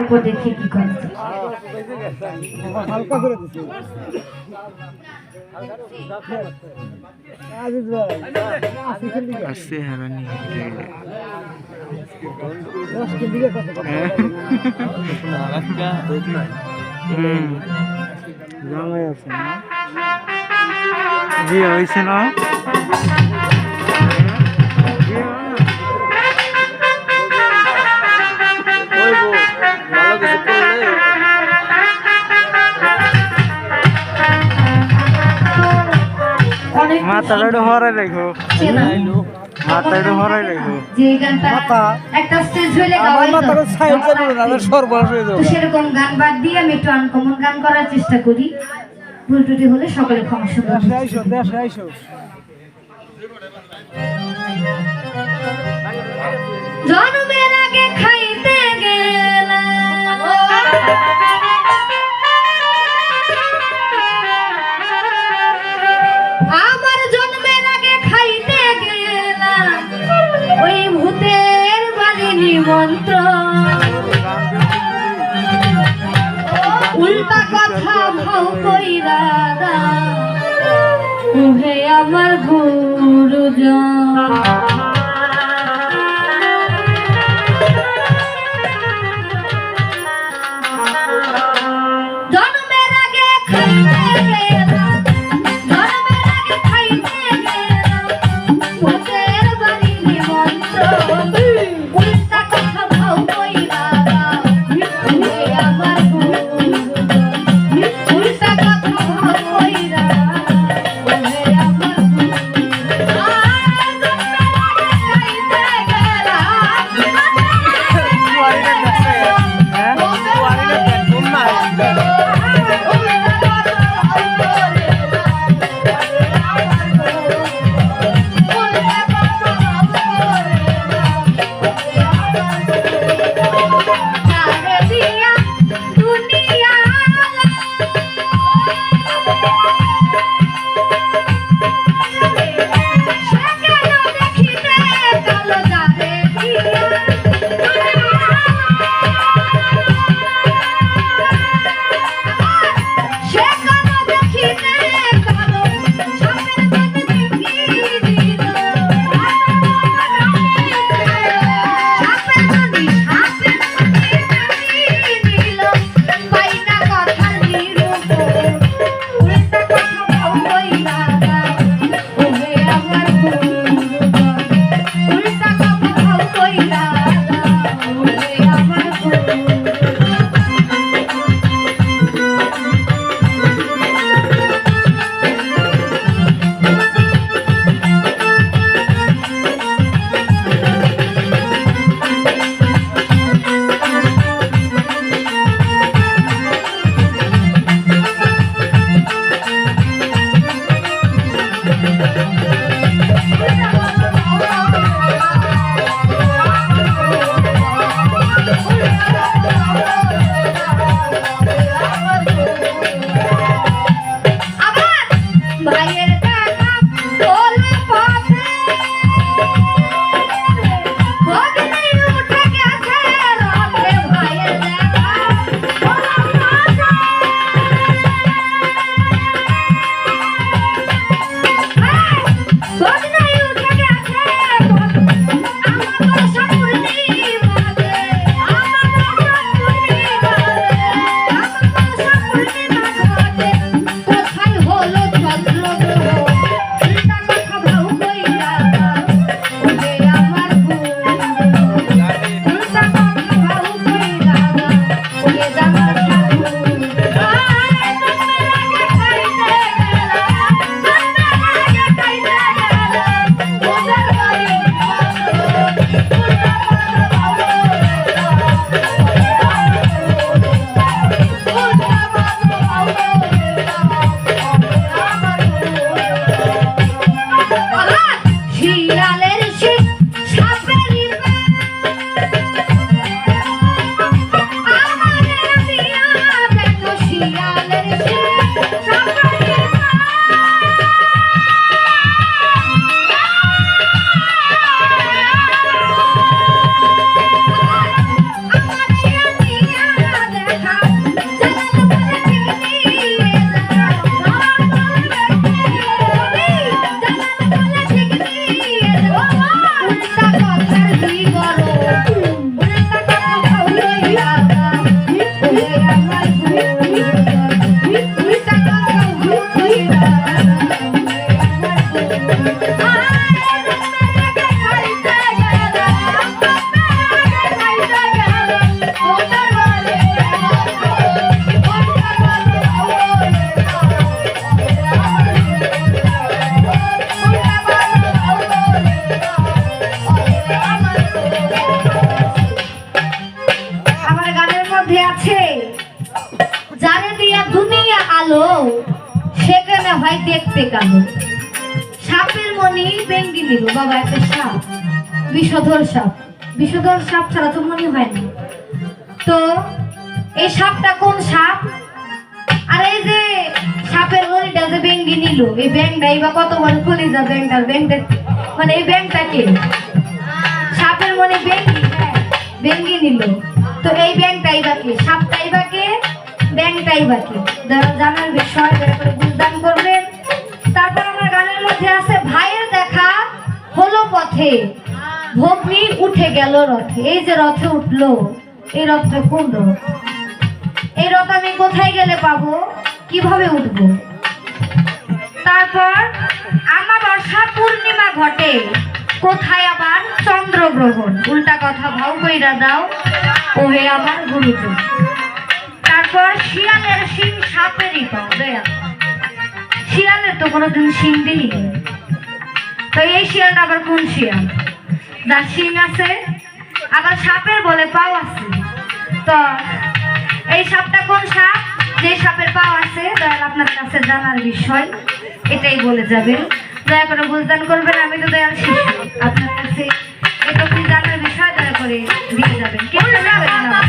অল্প দেখি কি করতে হালকা করে দিচ্ছি আসছে হারানি জামাই আছে না বিয়ে হয়েছে না মাথাটা হরাই রাখো মাথাটা হরাই রাখো যে গানটা একটা স্টেজ হইলে আমার মাথাটা সাইড যাবে না আমার সর্বনাশ হয়ে যাবে সেরকম গান বাদ দিয়ে আমি একটু আনকমন গান করার চেষ্টা করি ভুল ত্রুটি হলে সকলে ক্ষমা সুন্দর দেশে আইসো জন্মের আগে খাইতে গেলাম আমার জন্মের আগে খাইতে গেলাম ওই ভূতের বাড়ি নিমন্ত্রণ উল্টা কথা ভাও কইরা ওহে আমার গুরুজন জন্মের আগে খাইতে গেলাম জন্মের আগে খাইতে গেলাম ভূতের বাড়ি নিমন্ত্রণ উল্টা কথা ভাও কইরা ওহে আমার গুরুজন উল্টা কথা ভাও কইরা ওহে আমার মধ্যে আছে যারে দিয়া দুনিয়া আলো সেখানে হয় দেখতে কালো। সাপের মনি বেঙ্গি নিল বাবা, একটা সাপ, বিষধর সাপ। বিষধর সাপ ছাড়া তো মনি হয় না। তো এই সাপটা কোন সাপ? আর এই যে সাপের মনিটা যে বেঙ্গি নিল, এই ব্যাংটাই বা কত বড় কলিজা ব্যাংটার, ব্যাংটা মানে এই ব্যাংটাকে সাপের মনে বেঙ্গি, হ্যাঁ বেঙ্গি নিল। তো এই ব্যাংটাই বাকি, সাপটাই বাকি, ব্যাংটাই বাকি। জানার বিষয় দয়া করে বুঝদান করবেন। তারপর আমার গানের মধ্যে আছে ভাইয়ের দেখা হলো পথে, ভগ্নী উঠে গেল রথে। এই যে রথে উঠলো, এই রথটা কোন রথ? এই রথ আমি কোথায় গেলে পাবো, কিভাবে উঠবো? তারপর আমাবস্যা পূর্ণিমা ঘটে, কোথায় আবার চন্দ্রগ্রহণ। উল্টা কথা ভাও কইরা দাও ওহে আমার গুরুজন। তারপর শিয়ালের শিং সাপেরই পাও দেয়া, শিয়ালের তো কোনোদিন শিং দিই। তো এই শিয়ালটা আবার কোন শিয়াল? যার শিং আছে, আবার সাপের বলে পাও আছে। তো এই সাপটা কোন সাপ? যে সাপের পাও আছে, দয়াল আপনার কাছে জানার বিষয় এটাই বলে যাবেন। দয়া করে বুঝদান করবেন। আমি তো দয়াল শিশু, আপনার কাছে এটুকুই জানার বিষয় দয়া করে দিয়ে যাবেন। কেউ যাবেন না।